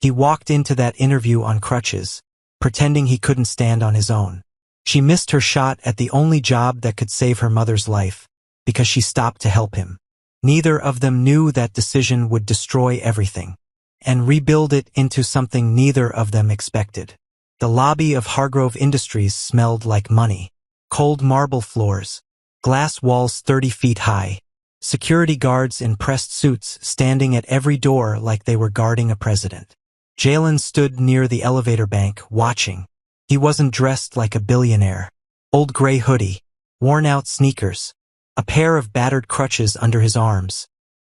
He walked into that interview on crutches, pretending he couldn't stand on his own. She missed her shot at the only job that could save her mother's life, because she stopped to help him. Neither of them knew that decision would destroy everything, and rebuild it into something neither of them expected. The lobby of Hargrove Industries smelled like money. Cold marble floors, glass walls 30 feet high, security guards in pressed suits standing at every door like they were guarding a president. Jalen stood near the elevator bank, watching. He wasn't dressed like a billionaire. Old gray hoodie, worn-out sneakers, a pair of battered crutches under his arms,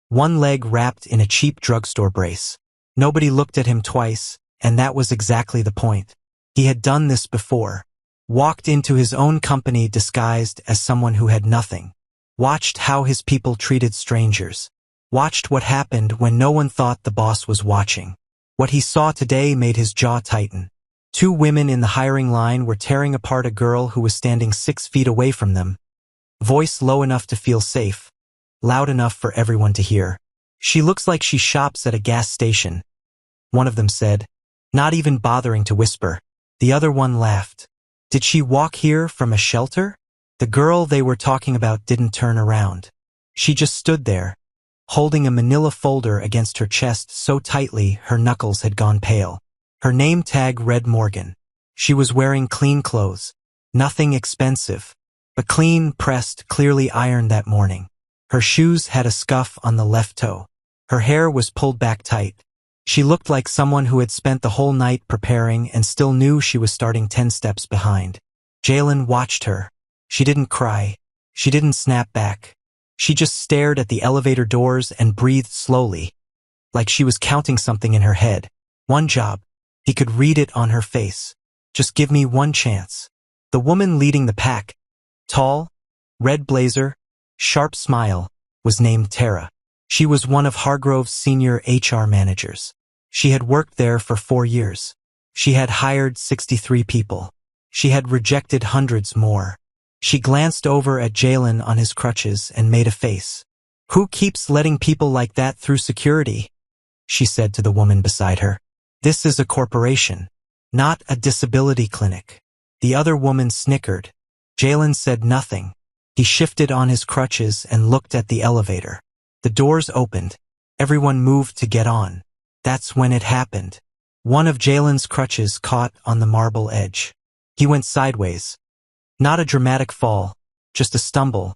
one leg wrapped in a cheap drugstore brace. Nobody looked at him twice, and that was exactly the point. He had done this before. Walked into his own company disguised as someone who had nothing. Watched how his people treated strangers. Watched what happened when no one thought the boss was watching. What he saw today made his jaw tighten. 2 women in the hiring line were tearing apart a girl who was standing 6 feet away from them. Voice low enough to feel safe, loud enough for everyone to hear. "She looks like she shops at a gas station," one of them said, not even bothering to whisper. The other one laughed. "Did she walk here from a shelter?" The girl they were talking about didn't turn around. She just stood there, holding a manila folder against her chest so tightly her knuckles had gone pale. Her name tag read Morgan. She was wearing clean clothes. Nothing expensive, but clean, pressed, clearly ironed that morning. Her shoes had a scuff on the left toe. Her hair was pulled back tight. She looked like someone who had spent the whole night preparing and still knew she was starting 10 steps behind. Jalen watched her. She didn't cry. She didn't snap back. She just stared at the elevator doors and breathed slowly, like she was counting something in her head. One job. He could read it on her face. Just give me one chance. The woman leading the pack, tall, red blazer, sharp smile, was named Tara. She was one of Hargrove's senior HR managers. She had worked there for 4 years. She had hired 63 people. She had rejected hundreds more. She glanced over at Jalen on his crutches and made a face. "Who keeps letting people like that through security?" she said to the woman beside her. "This is a corporation, not a disability clinic." The other woman snickered. Jalen said nothing. He shifted on his crutches and looked at the elevator. The doors opened. Everyone moved to get on. That's when it happened. One of Jalen's crutches caught on the marble edge. He went sideways. Not a dramatic fall, just a stumble,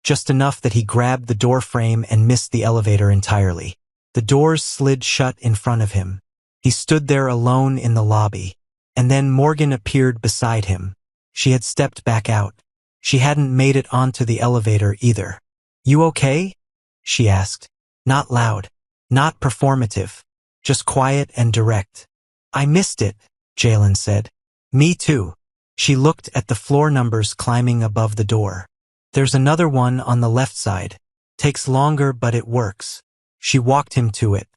just enough that he grabbed the door frame and missed the elevator entirely. The doors slid shut in front of him. He stood there alone in the lobby, and then Morgan appeared beside him. She had stepped back out. She hadn't made it onto the elevator either. "You okay?" she asked. Not loud, not performative, just quiet and direct. "I missed it," Jalen said. "Me too." She looked at the floor numbers climbing above the door. "There's another one on the left side. Takes longer, but it works." She walked him to it.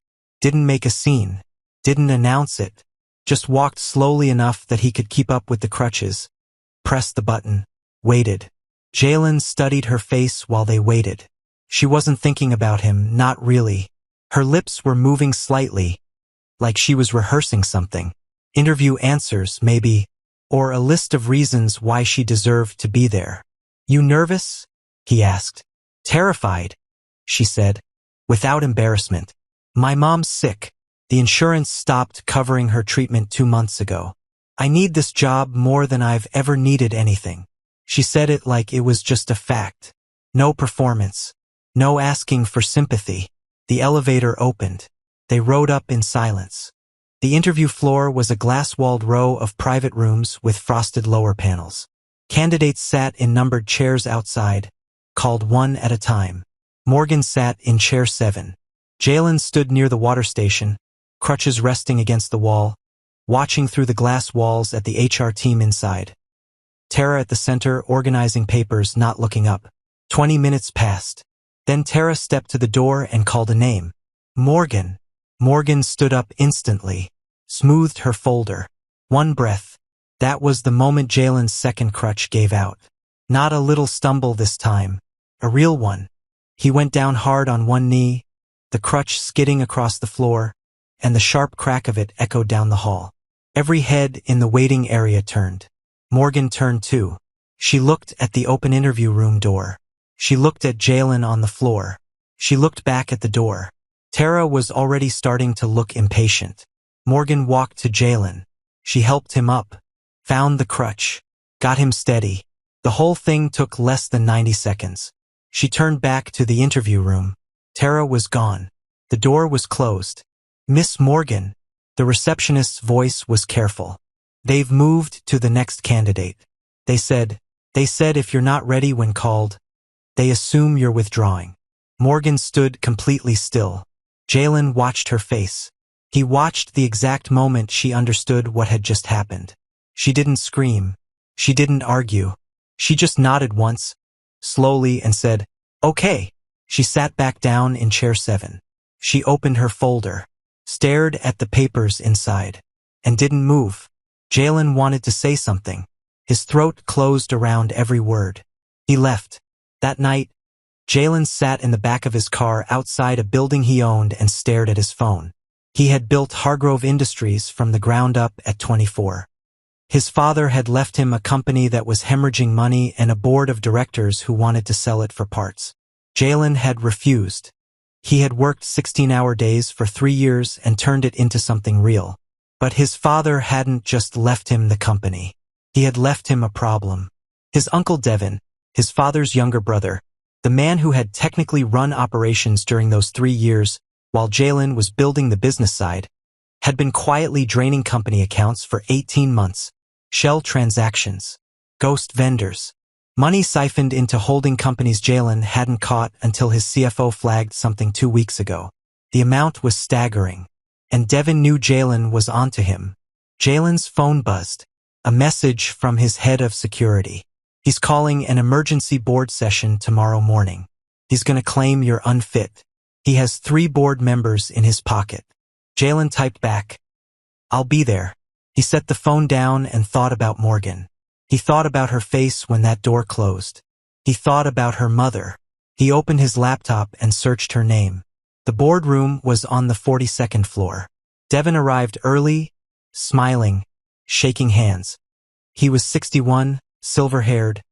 Didn't make a scene. Didn't announce it. Just walked slowly enough that he could keep up with the crutches. Pressed the button. Waited. Jalen studied her face while they waited. She wasn't thinking about him, not really. Her lips were moving slightly, like she was rehearsing something. Interview answers, maybe, or a list of reasons why she deserved to be there. "You nervous?" he asked. "Terrified," she said, without embarrassment. "My mom's sick. The insurance stopped covering her treatment 2 months ago. I need this job more than I've ever needed anything." She said it like it was just a fact. No performance. No asking for sympathy. The elevator opened. They rode up in silence. The interview floor was a glass-walled row of private rooms with frosted lower panels. Candidates sat in numbered chairs outside, called one at a time. Morgan sat in chair 7. Jalen stood near the water station, crutches resting against the wall, watching through the glass walls at the HR team inside. Tara at the center, organizing papers, not looking up. 20 minutes passed. Then Tara stepped to the door and called a name. "Morgan." Morgan stood up instantly, smoothed her folder. One breath. That was the moment Jalen's second crutch gave out. Not a little stumble this time. A real one. He went down hard on one knee, the crutch skidding across the floor, and the sharp crack of it echoed down the hall. Every head in the waiting area turned. Morgan turned too. She looked at the open interview room door. She looked at Jalen on the floor. She looked back at the door. Tara was already starting to look impatient. Morgan walked to Jalen. She helped him up, found the crutch, got him steady. The whole thing took less than 90 seconds. She turned back to the interview room. Tara was gone. The door was closed. "Miss Morgan," the receptionist's voice was careful. "They've moved to the next candidate. They said if you're not ready when called, they assume you're withdrawing." Morgan stood completely still. Jalen watched her face. He watched the exact moment she understood what had just happened. She didn't scream. She didn't argue. She just nodded once, slowly, and said, "Okay." She sat back down in chair 7. She opened her folder, stared at the papers inside, and didn't move. Jalen wanted to say something. His throat closed around every word. He left. That night, Jalen sat in the back of his car outside a building he owned and stared at his phone. He had built Hargrove Industries from the ground up at 24. His father had left him a company that was hemorrhaging money and a board of directors who wanted to sell it for parts. Jalen had refused. He had worked 16-hour days for 3 years and turned it into something real. But his father hadn't just left him the company. He had left him a problem. His uncle Devin, his father's younger brother, the man who had technically run operations during those 3 years while Jalen was building the business side, had been quietly draining company accounts for 18 months. Shell transactions, ghost vendors, money siphoned into holding companies Jalen hadn't caught until his CFO flagged something 2 weeks ago. The amount was staggering, and Devin knew Jalen was onto him. Jalen's phone buzzed. A message from his head of security. "He's calling an emergency board session tomorrow morning. He's gonna claim you're unfit. He has 3 board members in his pocket." Jalen typed back, "I'll be there." He set the phone down and thought about Morgan. He thought about her face when that door closed. He thought about her mother. He opened his laptop and searched her name. The boardroom was on the 42nd floor. Devin arrived early, smiling, shaking hands. He was 61, silver-haired,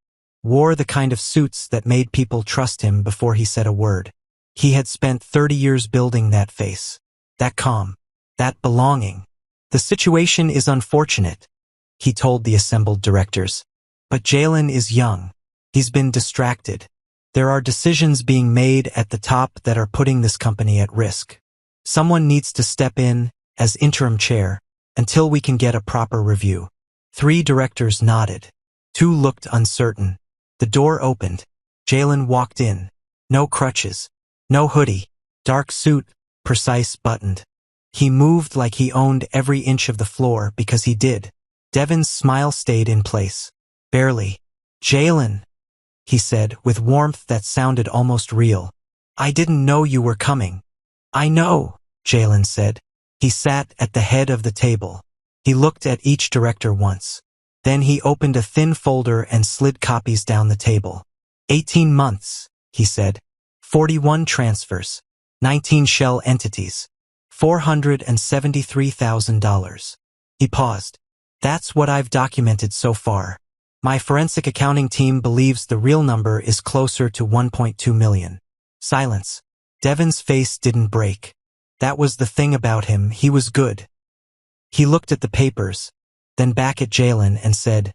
wore the kind of suits that made people trust him before he said a word. He had spent 30 years building that face, that calm, that belonging. "The situation is unfortunate," he told the assembled directors. "But Jalen is young. He's been distracted. There are decisions being made at the top that are putting this company at risk. Someone needs to step in as interim chair until we can get a proper review." 3 directors nodded. 2 looked uncertain. The door opened. Jalen walked in. No crutches. No hoodie. Dark suit, precise buttoned. He moved like he owned every inch of the floor because he did. Devin's smile stayed in place. "Barely." "Jalen," he said with warmth that sounded almost real. "I didn't know you were coming." "I know," Jalen said. He sat at the head of the table. He looked at each director once. Then he opened a thin folder and slid copies down the table. 18 months, he said. 41 transfers. 19 shell entities. $473,000. He paused. "That's what I've documented so far. My forensic accounting team believes the real number is closer to 1.2 million. Silence. Devin's face didn't break. That was the thing about him, he was good. He looked at the papers, then back at Jalen and said,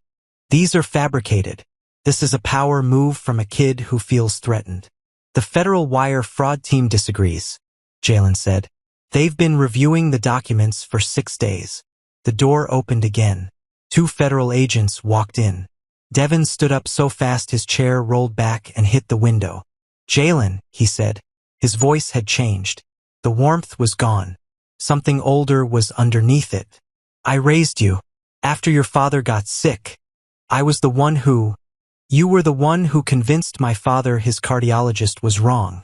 "These are fabricated. This is a power move from a kid who feels threatened." "The Federal Wire fraud team disagrees," Jalen said. "They've been reviewing the documents for 6 days." The door opened again. 2 federal agents walked in. Devin stood up so fast his chair rolled back and hit the window. "Jalen," he said. His voice had changed. The warmth was gone. Something older was underneath it. "I raised you. After your father got sick. I was the one who... You were the one who convinced my father his cardiologist was wrong,"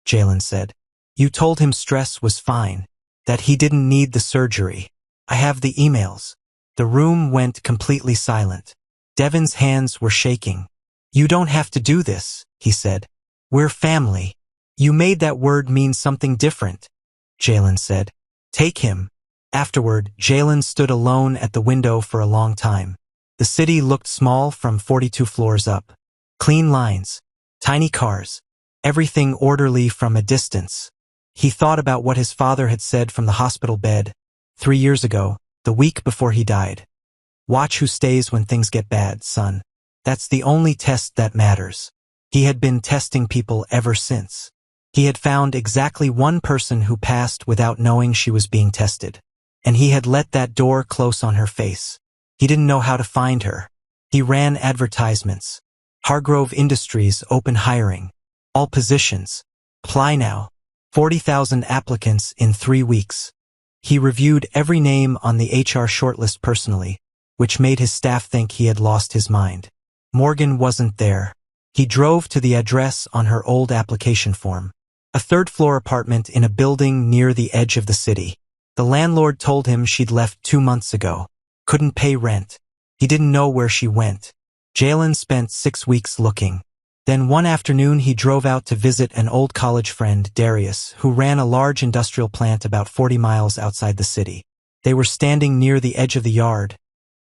Jalen said. "You told him stress was fine, that he didn't need the surgery. I have the emails." The room went completely silent. Devin's hands were shaking. "You don't have to do this," he said. "We're family." "You made that word mean something different," Jalen said. Take him. Afterward, Jalen stood alone at the window for a long time. The city looked small from 42 floors up. Clean lines. Tiny cars. Everything orderly from a distance. He thought about what his father had said from the hospital bed 3 years ago, the week before he died. Watch who stays when things get bad, son. That's the only test that matters. He had been testing people ever since. He had found exactly one person who passed without knowing she was being tested. And he had let that door close on her face. He didn't know how to find her. He ran advertisements. Hargrove Industries open hiring. All positions. Apply now. 40,000 applicants in 3 weeks. He reviewed every name on the HR shortlist personally, which made his staff think he had lost his mind. Morgan wasn't there. He drove to the address on her old application form. A third-floor apartment in a building near the edge of the city. The landlord told him she'd left 2 months ago. Couldn't pay rent. He didn't know where she went. Jalen spent 6 weeks looking. Then one afternoon he drove out to visit an old college friend, Darius, who ran a large industrial plant about 40 miles outside the city. They were standing near the edge of the yard,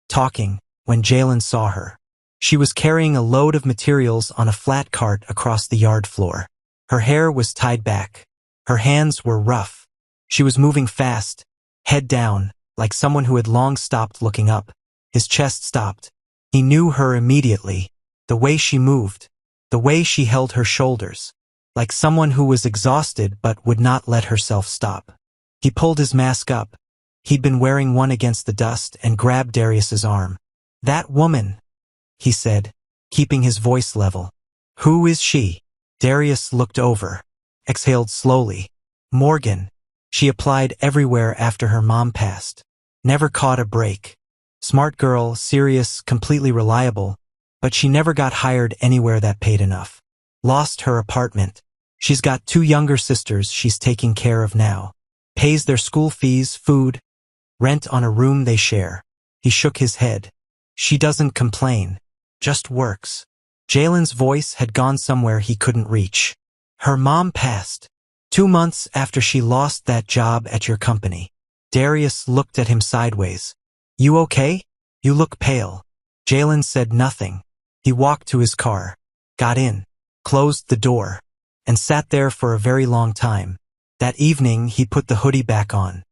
talking, when Jalen saw her. She was carrying a load of materials on a flat cart across the yard floor. Her hair was tied back. Her hands were rough. She was moving fast, head down, like someone who had long stopped looking up. His chest stopped. He knew her immediately. The way she moved. The way she held her shoulders. Like someone who was exhausted but would not let herself stop. He pulled his mask up. He'd been wearing one against the dust and grabbed Darius's arm. "That woman," he said, keeping his voice level. "Who is she?" Darius looked over. Exhaled slowly. "Morgan. She applied everywhere after her mom passed. Never caught a break. Smart girl, serious, completely reliable, but she never got hired anywhere that paid enough. Lost her apartment. She's got 2 younger sisters she's taking care of now. Pays their school fees, food, rent on a room they share." He shook his head. "She doesn't complain. Just works." Jalen's voice had gone somewhere he couldn't reach. "Her mom passed 2 months after she lost that job at your company." Darius looked at him sideways. "You okay? You look pale." Jalen said nothing. He walked to his car, got in, closed the door, and sat there for a very long time. That evening he put the hoodie back on.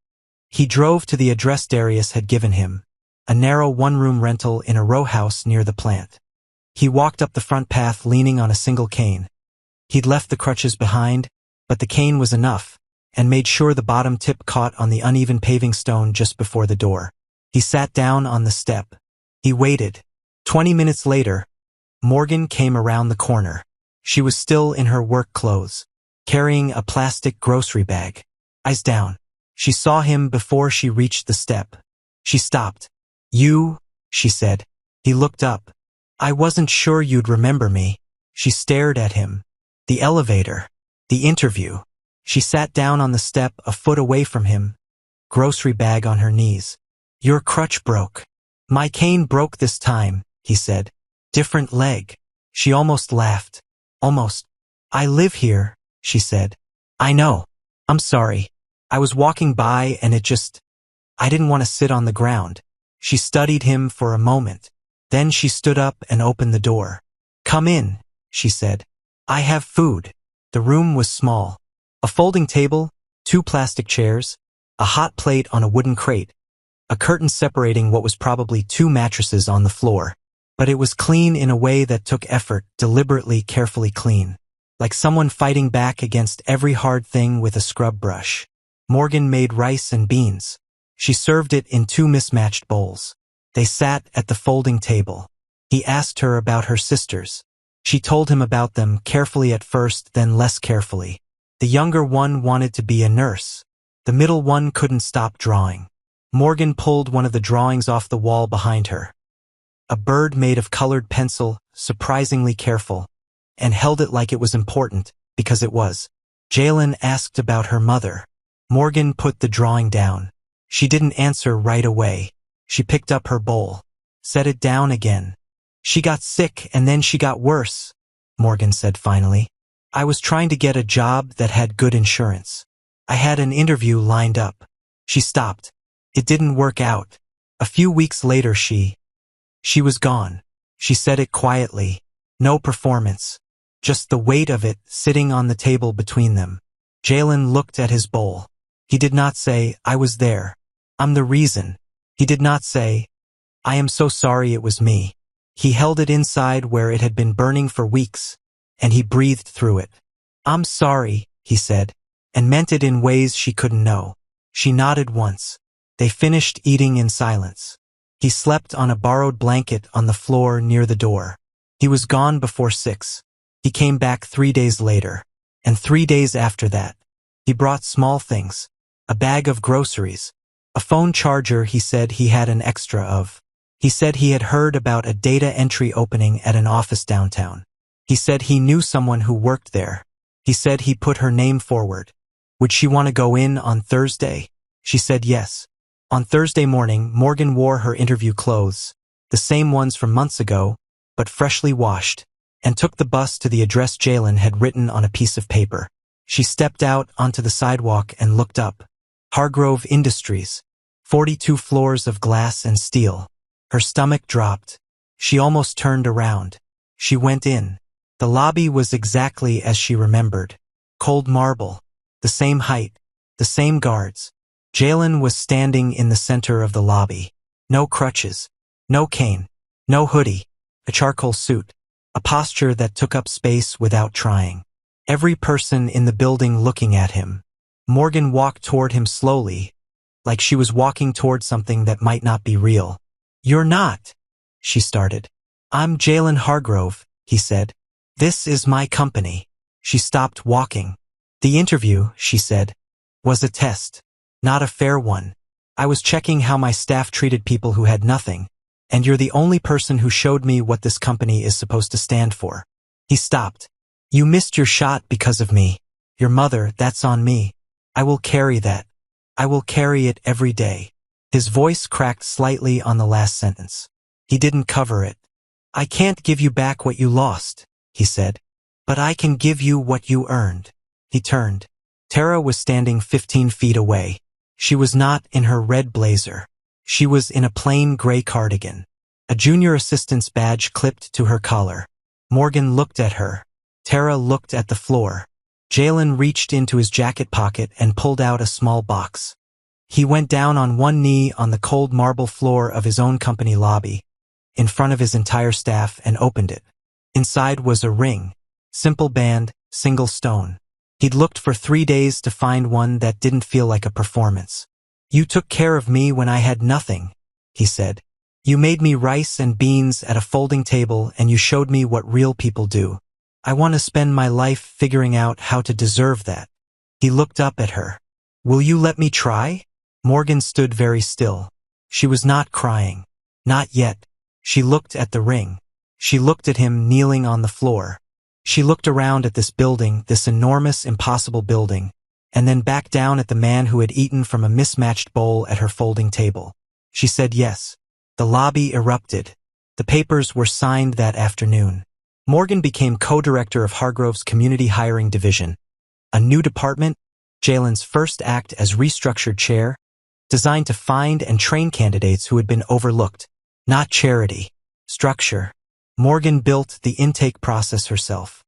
He drove to the address Darius had given him, a narrow one-room rental in a row house near the plant. He walked up the front path leaning on a single cane. He'd left the crutches behind, but the cane was enough, and made sure the bottom tip caught on the uneven paving stone just before the door. He sat down on the step. He waited. 20 minutes later, Morgan came around the corner. She was still in her work clothes, carrying a plastic grocery bag. Eyes down. She saw him before she reached the step. She stopped. "You," she said. He looked up. "I wasn't sure you'd remember me." She stared at him. The elevator. The interview. She sat down on the step a foot away from him, grocery bag on her knees. "Your crutch broke." "My cane broke this time," he said. "Different leg." She almost laughed. "Almost." "I live here," she said. "I know. I'm sorry. I was walking by and I didn't want to sit on the ground." She studied him for a moment. Then she stood up and opened the door. "Come in," she said. "I have food." The room was small. A folding table, 2 plastic chairs, a hot plate on a wooden crate, a curtain separating what was probably 2 mattresses on the floor. But it was clean in a way that took effort, deliberately, carefully clean. Like someone fighting back against every hard thing with a scrub brush. Morgan made rice and beans. She served it in 2 mismatched bowls. They sat at the folding table. He asked her about her sisters. She told him about them, carefully at first, then less carefully. The younger one wanted to be a nurse. The middle one couldn't stop drawing. Morgan pulled one of the drawings off the wall behind her. A bird made of colored pencil, surprisingly careful, and held it like it was important, because it was. Jalen asked about her mother. Morgan put the drawing down. She didn't answer right away. She picked up her bowl, set it down again. "She got sick and then she got worse," Morgan said finally. "I was trying to get a job that had good insurance. I had an interview lined up. She stopped. It didn't work out. A few weeks later she was gone. She said it quietly. No performance. Just the weight of it sitting on the table between them. Jalen looked at his bowl. He did not say, I was there. I'm the reason. He did not say, I am so sorry it was me. He held it inside where it had been burning for weeks, and he breathed through it. I'm sorry, he said, and meant it in ways she couldn't know. She nodded once. They finished eating in silence. He slept on a borrowed blanket on the floor near the door. He was gone before 6. He came back 3 days later, and 3 days after that. He brought small things, a bag of groceries, a phone charger he said he had an extra of. He said he had heard about a data entry opening at an office downtown. He said he knew someone who worked there. He said he put her name forward. Would she want to go in on Thursday? She said yes. On Thursday morning, Morgan wore her interview clothes, the same ones from months ago, but freshly washed, and took the bus to the address Jalen had written on a piece of paper. She stepped out onto the sidewalk and looked up. Hargrove Industries, 42 floors of glass and steel. Her stomach dropped. She almost turned around. She went in. The lobby was exactly as she remembered. Cold marble, the same height, the same guards. Jalen was standing in the center of the lobby. No crutches, no cane, no hoodie, a charcoal suit, a posture that took up space without trying. Every person in the building looking at him. Morgan walked toward him slowly, like she was walking toward something that might not be real. You're not, she started. I'm Jalen Hargrove, he said. This is my company. She stopped walking. The interview, she said, was a test. Not a fair one. I was checking how my staff treated people who had nothing, and you're the only person who showed me what this company is supposed to stand for. He stopped. You missed your shot because of me. Your mother, that's on me. I will carry that. I will carry it every day. His voice cracked slightly on the last sentence. He didn't cover it. I can't give you back what you lost, he said. But I can give you what you earned. He turned. Tara was standing 15 feet away. She was not in her red blazer. She was in a plain gray cardigan. A junior assistant's badge clipped to her collar. Morgan looked at her. Tara looked at the floor. Jalen reached into his jacket pocket and pulled out a small box. He went down on one knee on the cold marble floor of his own company lobby, in front of his entire staff, and opened it. Inside was a ring. Simple band, single stone. He'd looked for 3 days to find one that didn't feel like a performance. You took care of me when I had nothing, he said. You made me rice and beans at a folding table, and you showed me what real people do. I want to spend my life figuring out how to deserve that. He looked up at her. Will you let me try? Morgan stood very still. She was not crying. Not yet. She looked at the ring. She looked at him kneeling on the floor. She looked around at this building, this enormous, impossible building, and then back down at the man who had eaten from a mismatched bowl at her folding table. She said yes. The lobby erupted. The papers were signed that afternoon. Morgan became co-director of Hargrove's Community Hiring Division, a new department, Jalen's first act as restructured chair, designed to find and train candidates who had been overlooked. Not charity. Structure. Morgan built the intake process herself.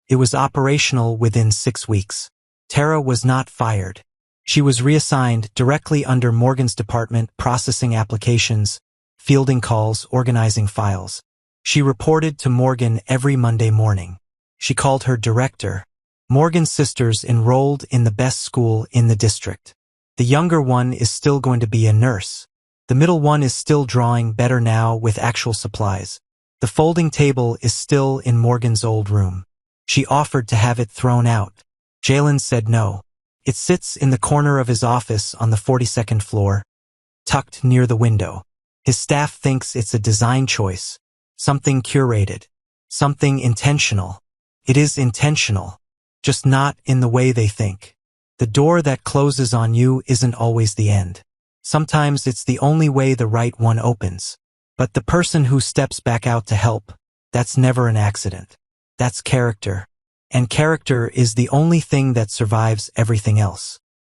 It was operational within 6 weeks. Tara was not fired. She was reassigned directly under Morgan's department, processing applications, fielding calls, organizing files. She reported to Morgan every Monday morning. She called her director. Morgan's sisters enrolled in the best school in the district. The younger one is still going to be a nurse. The middle one is still drawing better now with actual supplies. The folding table is still in Morgan's old room. She offered to have it thrown out. Jalen said no. It sits in the corner of his office on the 42nd floor, tucked near the window. His staff thinks it's a design choice, something curated, something intentional. It is intentional, just not in the way they think. The door that closes on you isn't always the end. Sometimes it's the only way the right one opens. But the person who steps back out to help, that's never an accident. That's character. And character is the only thing that survives everything else.